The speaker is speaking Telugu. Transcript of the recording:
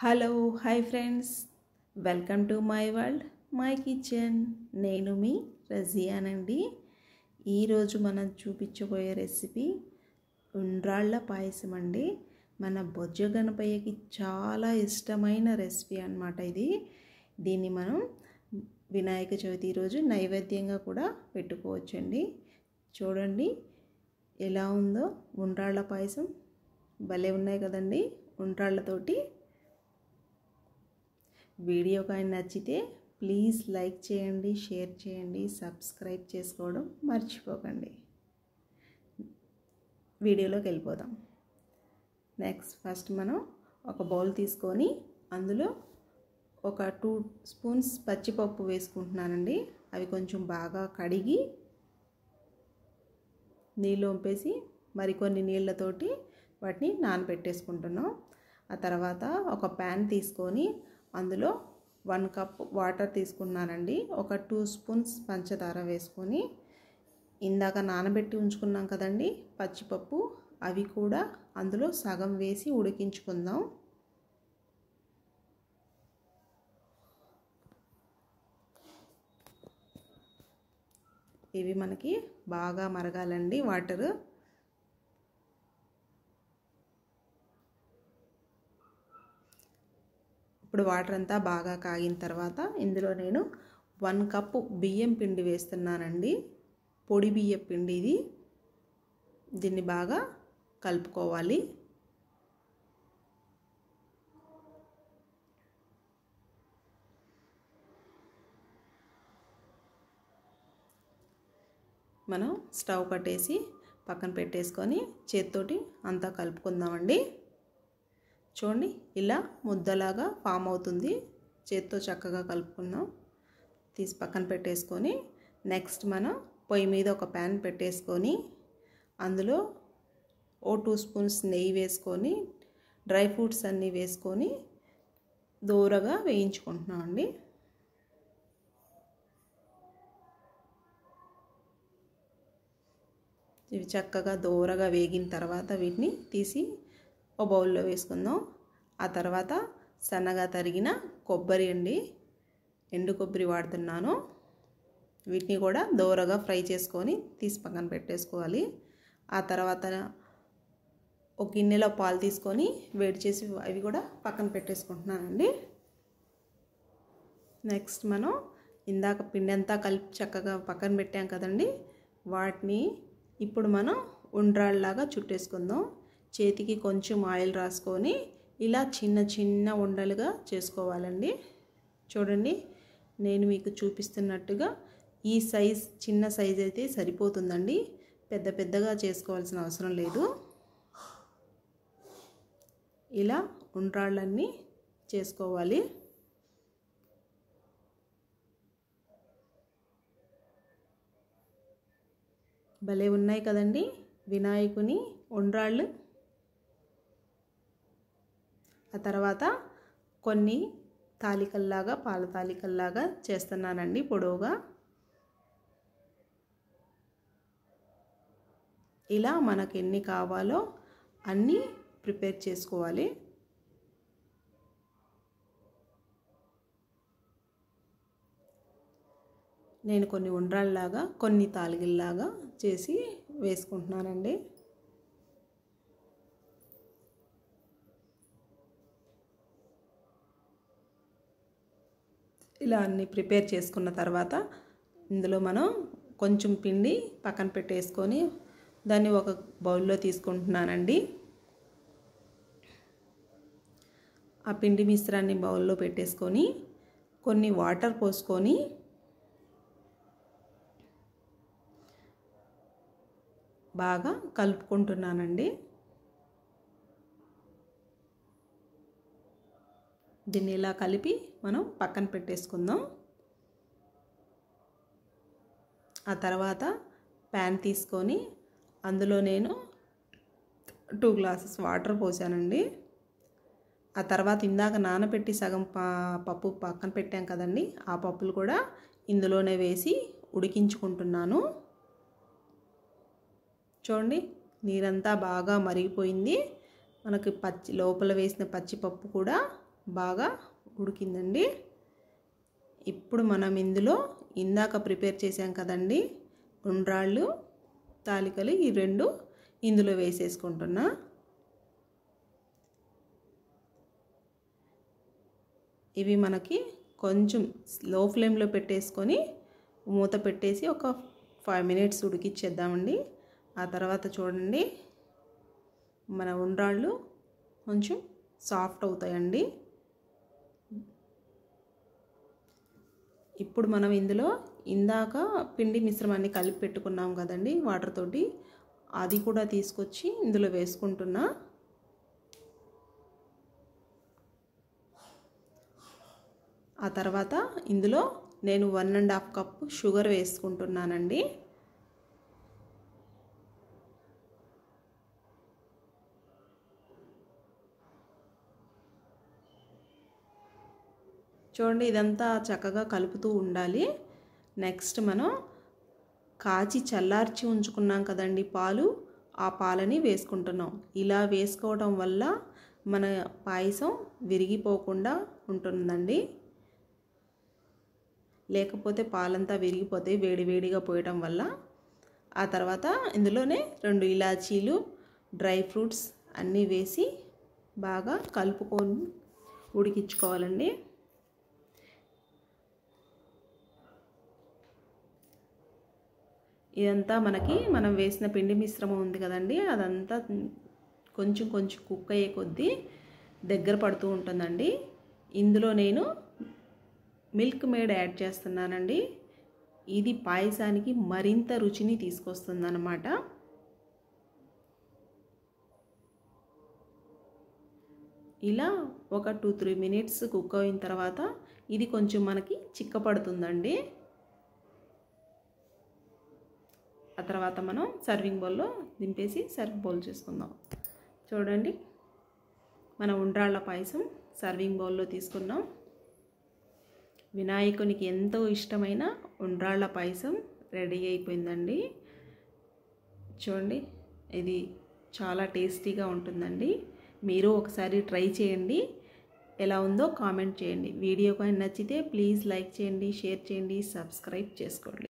Hello hi friends, welcome to my world my kitchen. నేను మీ రజియానండి. ఈరోజు మనం చూపించబోయే రెసిపీ ఉండ్రాళ్ళ పాయసం అండి. మన బొజ్జ గణపయ్యకి చాలా ఇష్టమైన రెసిపీ అన్నమాట ఇది. దీన్ని మనం వినాయక చవితి రోజు నైవేద్యంగా కూడా పెట్టుకోవచ్చండి. చూడండి ఎలా ఉందో ఉండ్రాళ్ళ పాయసం. భలే ఉన్నాయి కదండి ఉండ్రాళ్ళతోటి. వీడియో కానీ నచ్చితే ప్లీజ్ లైక్ చేయండి, షేర్ చేయండి, సబ్స్క్రైబ్ చేసుకోవడం మర్చిపోకండి. వీడియోలోకి వెళ్ళిపోదాం. ఫస్ట్ మనం ఒక బౌల్ తీసుకొని అందులో ఒక 2 స్పూన్స్ పచ్చిపప్పు వేసుకుంటున్నానండి. అవి కొంచెం బాగా కడిగి నీళ్ళు వంపేసి మరికొన్ని నీళ్ళతోటి వాటిని నానబెట్టేసుకుంటున్నాం. ఆ తర్వాత ఒక ప్యాన్ తీసుకొని అందులో 1 కప్ వాటర్ తీసుకున్నానండి. ఒక 2 స్పూన్స్ పంచదార వేసుకొని ఇందాక నానబెట్టి ఉంచుకున్నాం కదండి పచ్చిపప్పు, అవి కూడా అందులో సగం వేసి ఉడికించుకుందాం. ఇవి మనకి బాగా మరగాలండి వాటర్. ఇప్పుడు వాటర్ అంతా బాగా కాగిన తర్వాత ఇందులో నేను 1 కప్పు బియ్యం పిండి వేస్తున్నానండి. పొడి బియ్యం పిండి ఇది. దీన్ని బాగా కలుపుకోవాలి. మనం స్టవ్ కట్టేసి పక్కన పెట్టేసుకొని చేత్తోటి అంతా కలుపుకుందామండి. చూడండి ఇలా ముద్దలాగా ఫామ్ అవుతుంది. చేత్తో చక్కగా కలుపుకుందాం. తీసి పక్కన పెట్టేసుకొని నెక్స్ట్ మనం పొయ్యి మీద ఒక ప్యాన్ పెట్టేసుకొని అందులో 2 స్పూన్స్ నెయ్యి వేసుకొని డ్రై ఫ్రూట్స్ అన్నీ వేసుకొని దూరగా వేయించుకుంటున్నామండి. ఇవి చక్కగా దూరగా వేగిన తర్వాత వీటిని తీసి ఒక బౌల్లో వేసుకుందాం. ఆ తర్వాత సన్నగా తరిగిన కొబ్బరి అండి, ఎండు కొబ్బరి వాడుతున్నాను. వీటిని కూడా దూరగా ఫ్రై చేసుకొని తీసి పక్కన పెట్టేసుకోవాలి. ఆ తర్వాత ఒక గిన్నెలో పాలు తీసుకొని వేడి చేసి అవి కూడా పక్కన పెట్టేసుకుంటున్నానండి. నెక్స్ట్ మనం ఇందాక పిండి అంతా కలిపి చక్కగా పక్కన పెట్టాం కదండి, వాటిని ఇప్పుడు మనం ఉండ్రాళ్ళలాగా చుట్టేసుకుందాం. చేతికి కొంచెం ఆయిల్ రాసుకొని ఇలా చిన్న చిన్న ఉండలుగా చేసుకోవాలండి. చూడండి నేను మీకు చూపిస్తున్నట్టుగా ఈ సైజ్, చిన్న సైజ్ అయితే సరిపోతుందండి. పెద్ద పెద్దగా చేసుకోవాల్సిన అవసరం లేదు. ఇలా ఉండ్రాళ్ళన్నీ చేసుకోవాలి. భలే ఉన్నాయి కదండి వినాయకుని ఉండ్రాళ్ళు. ఆ తర్వాత కొన్ని తాలికల్లాగా, పాల తాలికల్లాగా చేస్తున్నానండి పొడవుగా. ఇలా మనకు ఎన్ని కావాలో అన్నీ ప్రిపేర్ చేసుకోవాలి. నేను కొన్ని ఉండ్రాళ్ళలాగా, కొన్ని తాలికల్లాగా చేసి వేసుకుంటున్నానండి. ఇలా అన్నీ ప్రిపేర్ చేసుకున్న తర్వాత ఇందులో మనం కొంచెం పిండి పక్కన పెట్టేసుకొని దాన్ని ఒక బౌల్లో తీసుకుంటున్నానండి. ఆ పిండి మిశ్రాన్ని బౌల్లో పెట్టేసుకొని కొన్ని వాటర్ పోసుకొని బాగా కలుపుకుంటున్నానండి. దీన్ని ఇలా కలిపి మనం పక్కన పెట్టేసుకుందాం. ఆ తర్వాత ప్యాన్ తీసుకొని అందులో నేను 2 గ్లాసెస్ వాటర్ పోసానండి. ఆ తర్వాత ఇందాక నానబెట్టి సగం పప్పు పక్కన పెట్టాం కదండి, ఆ పప్పులు కూడా ఇందులోనే వేసి ఉడికించుకుంటున్నాను. చూడండి నీరంతా బాగా మరిగిపోయింది. మనకి లోపల వేసిన పచ్చిపప్పు కూడా బాగా ఉడికిందండి. ఇప్పుడు మనం ఇందులో ఇందాక ప్రిపేర్ చేసాం కదండి ఉండ్రాళ్ళు, తాలికలు, ఈ రెండు ఇందులో వేసేసుకుంటున్నా. ఇవి మనకి కొంచెం లో ఫ్లేమ్లో పెట్టేసుకొని మూత పెట్టేసి ఒక 5 మినిట్స్ ఉడికిచ్చేద్దామండి. ఆ తర్వాత చూడండి మన ఉండ్రాళ్ళు కొంచెం సాఫ్ట్ అవుతాయండి. ఇప్పుడు మనం ఇందులో ఇందాక పిండి మిశ్రమాన్ని కలిపి పెట్టుకున్నాం కదండి వాటర్ తోటి, అది కూడా తీసుకొచ్చి ఇందులో వేసుకుంటున్నా. ఆ తర్వాత ఇందులో నేను 1½ కప్పు షుగర్ వేసుకుంటున్నానండి. చూడండి ఇదంతా చక్కగా కలుపుతూ ఉండాలి. నెక్స్ట్ మనం కాచి చల్లార్చి ఉంచుకున్నాం కదండి పాలు, ఆ పాలని వేసుకుంటున్నాం. ఇలా వేసుకోవడం వల్ల మన పాయసం విరిగిపోకుండా ఉంటుందండి. లేకపోతే పాలంతా విరిగిపోతే వేడివేడిగా పోయటం వల్ల. ఆ తర్వాత ఇందులోనే 2 ఇలాచీలు, డ్రై ఫ్రూట్స్ అన్నీ వేసి బాగా కలుపుకొని ఉడికించుకోవాలండి. ఇదంతా మనం వేసిన పిండి మిశ్రమం ఉంది కదండి, అదంతా కొంచెం కొంచెం కుక్ అయ్యే కొద్దీ దగ్గర పడుతూ ఉంటుందండి. ఇందులో నేను మిల్క్ మేడ్ యాడ్ చేస్తున్నానండి. ఇది పాయసానికి మరింత రుచిని తీసుకొస్తుందన్నమాట. ఇలా ఒక 2-3 మినిట్స్ కుక్ అయిన తర్వాత ఇది కొంచెం మనకి చిక్కపడుతుందండి. ఆ తర్వాత మనం సర్వింగ్ బౌల్లో దింపేసి సర్వ్ బౌల్ చేసుకుందాం. చూడండి మన ఉండ్రాళ్ళ పాయసం సర్వింగ్ బౌల్లో తీసుకున్నాం. వినాయకునికి ఎంతో ఇష్టమైన ఉండ్రాళ్ళ పాయసం రెడీ అయిపోయిందండి. చూడండి ఇది చాలా టేస్టీగా ఉంటుందండి. మీరు ఒకసారి ట్రై చేయండి, ఎలా ఉందో కామెంట్ చేయండి. వీడియో కానీ నచ్చితే ప్లీజ్ లైక్ చేయండి, షేర్ చేయండి, సబ్స్క్రైబ్ చేసుకోండి.